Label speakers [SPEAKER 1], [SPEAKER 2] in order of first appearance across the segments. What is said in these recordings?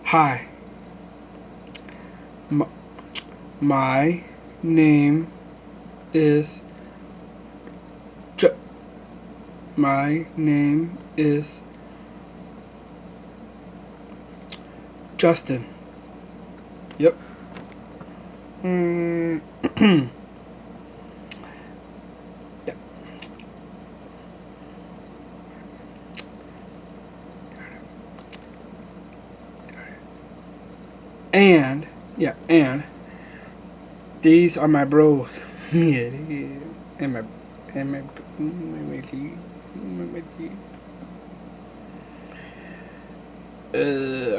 [SPEAKER 1] Hi, M- my name is Ju- my name is Justin. Yep. Mm, yeah. And and these are my bros. Yeah, and my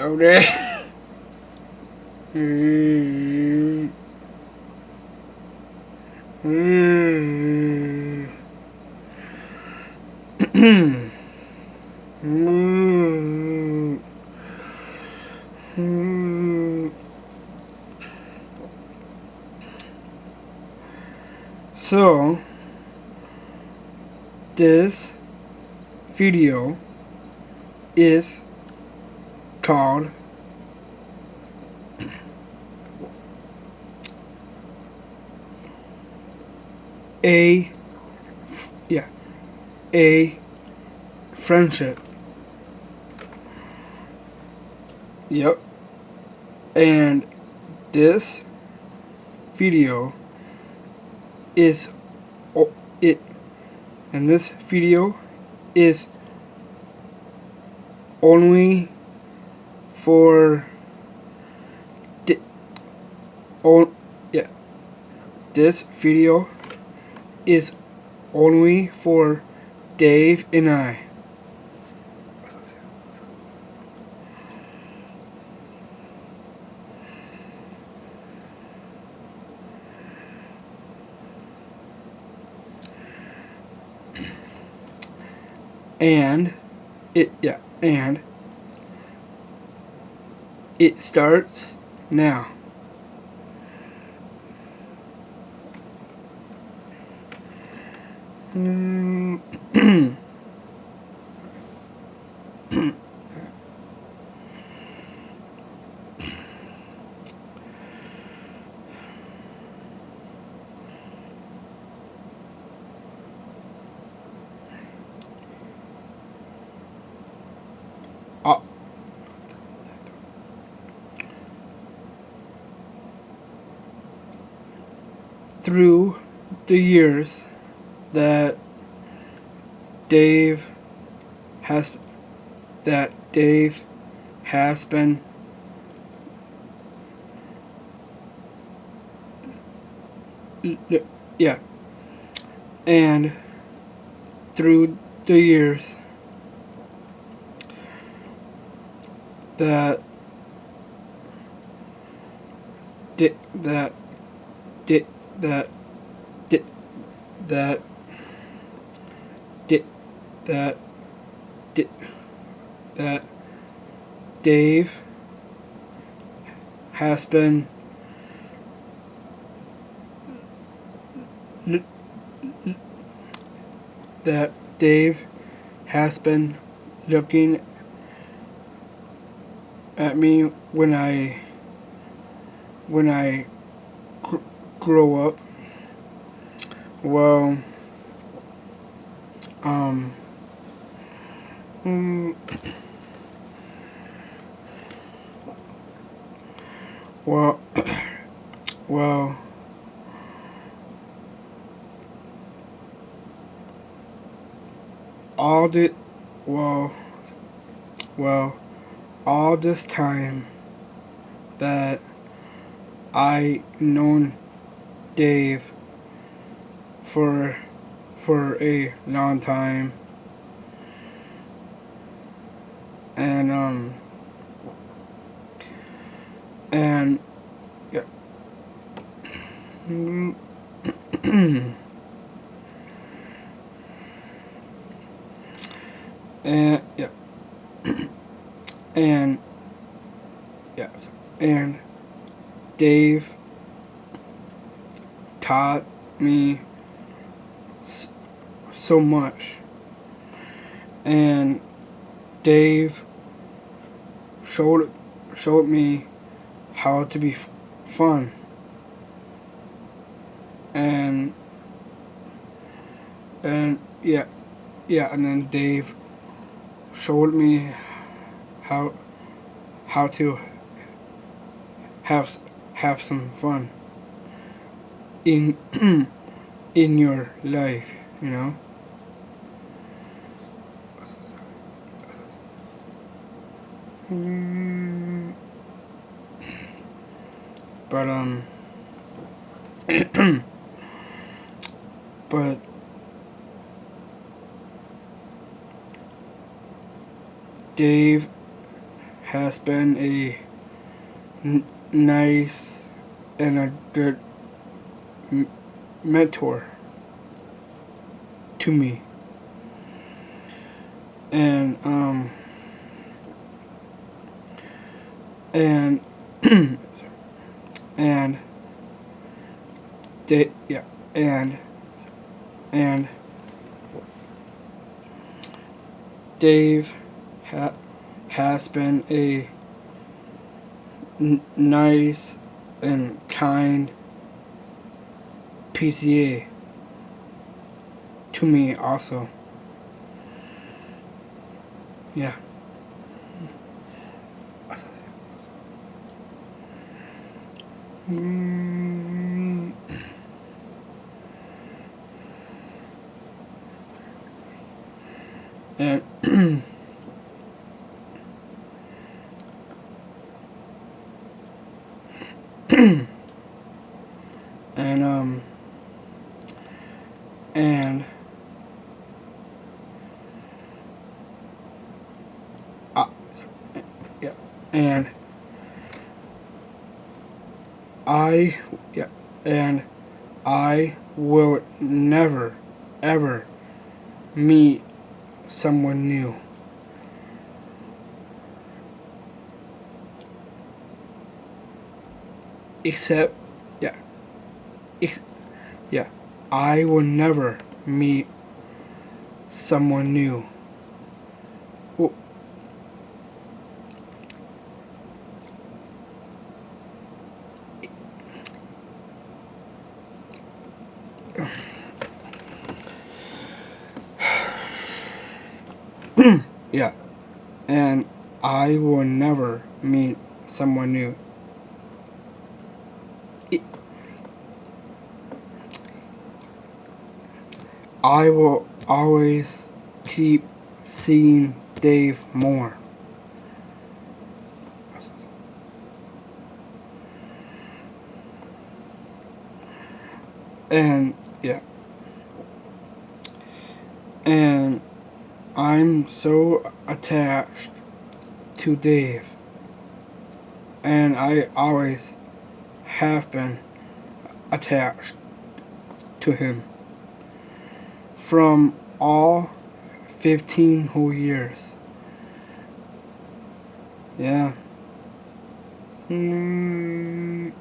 [SPEAKER 1] okay. So this video is called a yeah a friendship. Yep. And this video is it and this video is only for di- on yeah this video is only for Dave and I. And and it starts now. Uh, through the years that Dave has Dave has been yeah and through the years that di- that di- that di- that di- that di- that Dave has been that Dave has been looking at me when I grow up. Well, um, mm, well, well, all the, well, well, all this time that I known Dave for a long time, and and yeah, and yeah, and yeah, and Dave taught me so much, and Dave showed me how to be fun, and yeah, and then Dave showed me how to have some fun in in your life, you know. But but Dave has been a nice and a good mentor to me, and and and yeah, and Dave has been a nice and kind PCA to me also. Yeah. And and and uh, yeah, and I yeah, and I will never ever meet someone new except yeah, ex- yeah, I will never meet someone new. Well, yeah, and I will never meet someone new. I I will always keep seeing Dave more. And yeah, and I'm so attached to Dave, and I always have been attached to him from all 15 whole years. Yeah. Mm,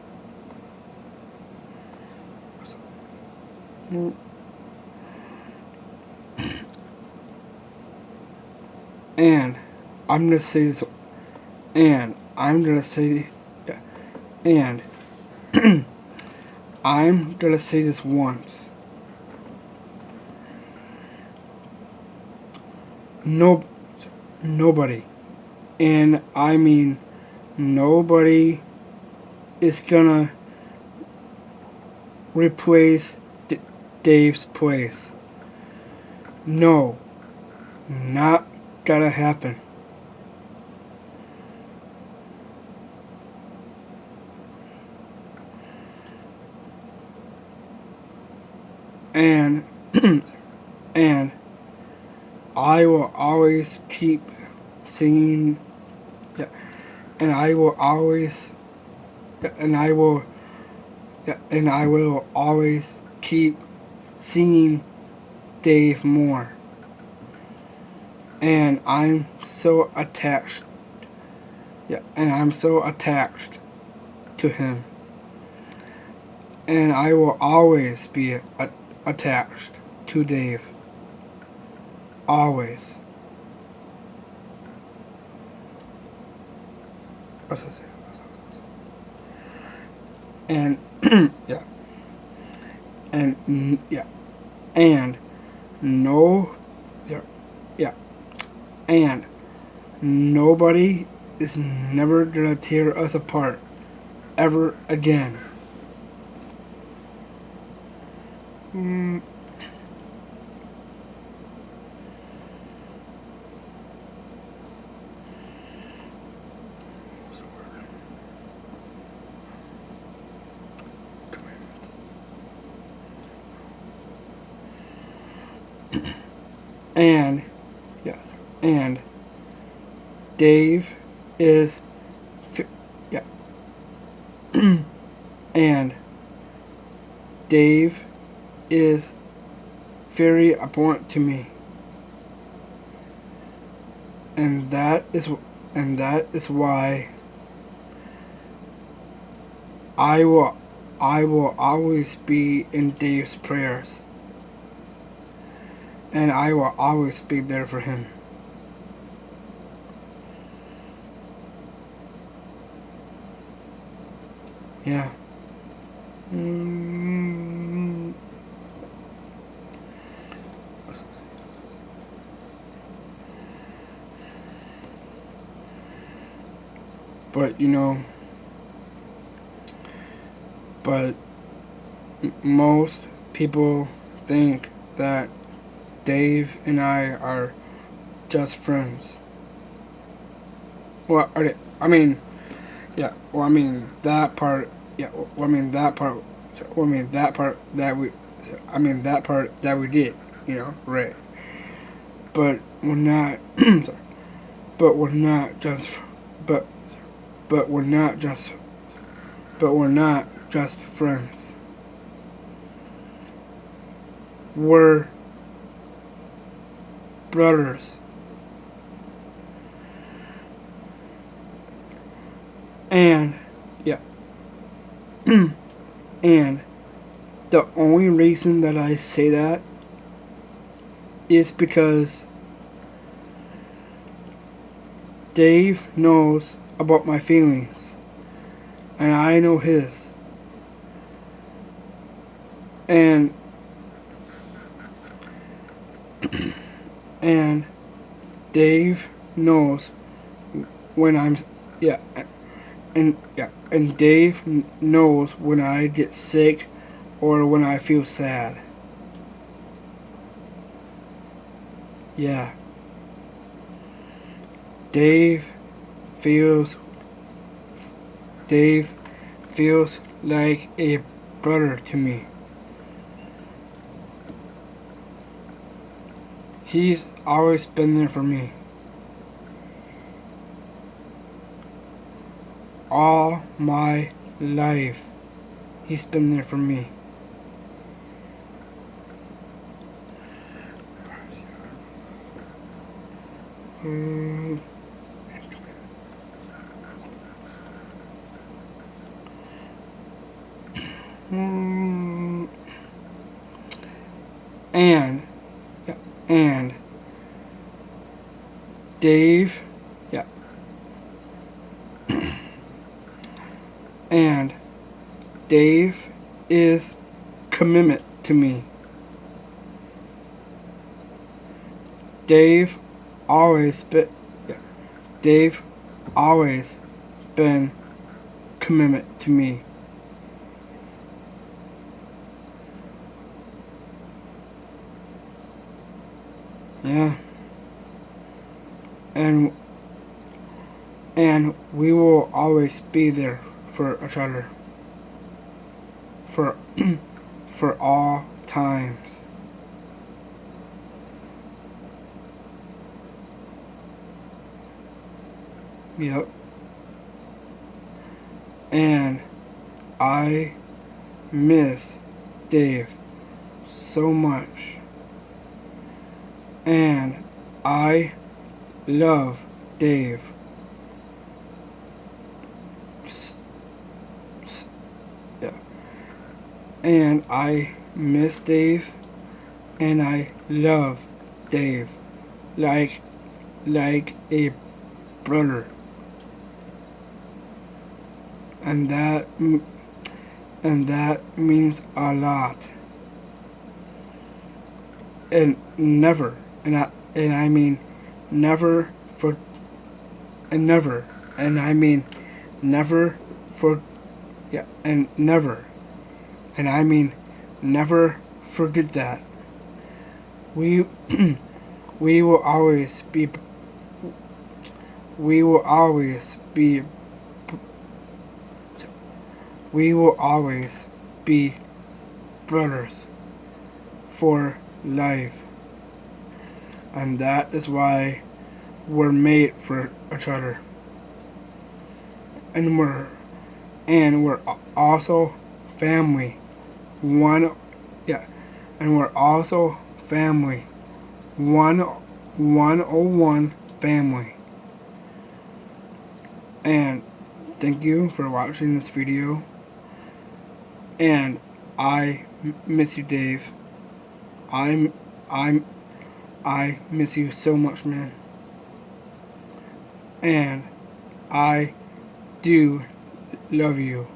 [SPEAKER 1] and I'm gonna say this, and I'm gonna say, yeah, and I'm gonna say this once. No, nobody, and I mean nobody, is gonna replace Dave's place. No, not gonna happen. And and I will always keep singing. Yeah, and I will always, yeah, and I will, yeah, and I will always keep singing Dave more. And I'm so attached. Yeah, and I'm so attached to him. And I will always be attached to Dave. Always. and yeah, yeah, and no, yeah, yeah, and nobody is never gonna tear us apart ever again. Mm. And yes, and Dave is, yeah, and Dave is very important to me, and that is why I will I will always be in Dave's prayers, and I will always be there for him. Yeah. Mm. But but most people think that Dave and I are just friends. Well, I mean, yeah. Well, I mean that part. Yeah. Well, I mean that part. Well, I mean that part that we. I mean that part that we did. Right. But we're not. Sorry. But we're not just. But. But we're not just. But we're not just friends. We're brothers. And yeah. And the only reason that I say that is because Dave knows about my feelings, and I know his. And and Dave knows when I'm yeah, and Dave knows when I get sick or when I feel sad. Yeah. Dave feels Dave feels like a brother to me. He's always been there for me. All my life, he's been there for me. Mm. Mm. And yeah, and Dave, yeah, and Dave is commitment to me. Dave always been, yeah, Dave always been commitment to me. Yeah. And we will always be there for each other. For for all times. Yep. And I miss Dave so much. And I love Dave. Yeah. And I miss Dave, and I love Dave like a brother. and that means a lot. And never, and I mean never for and never, and I mean never for yeah, and never, and I mean never forget that. We we will always be we will always be we will always be brothers for life. And that is why we're made for each other. And we're also family. One yeah. And we're also family. 101 family. And thank you for watching this video. And I miss you, Dave. I miss you so much, man. And I do love you.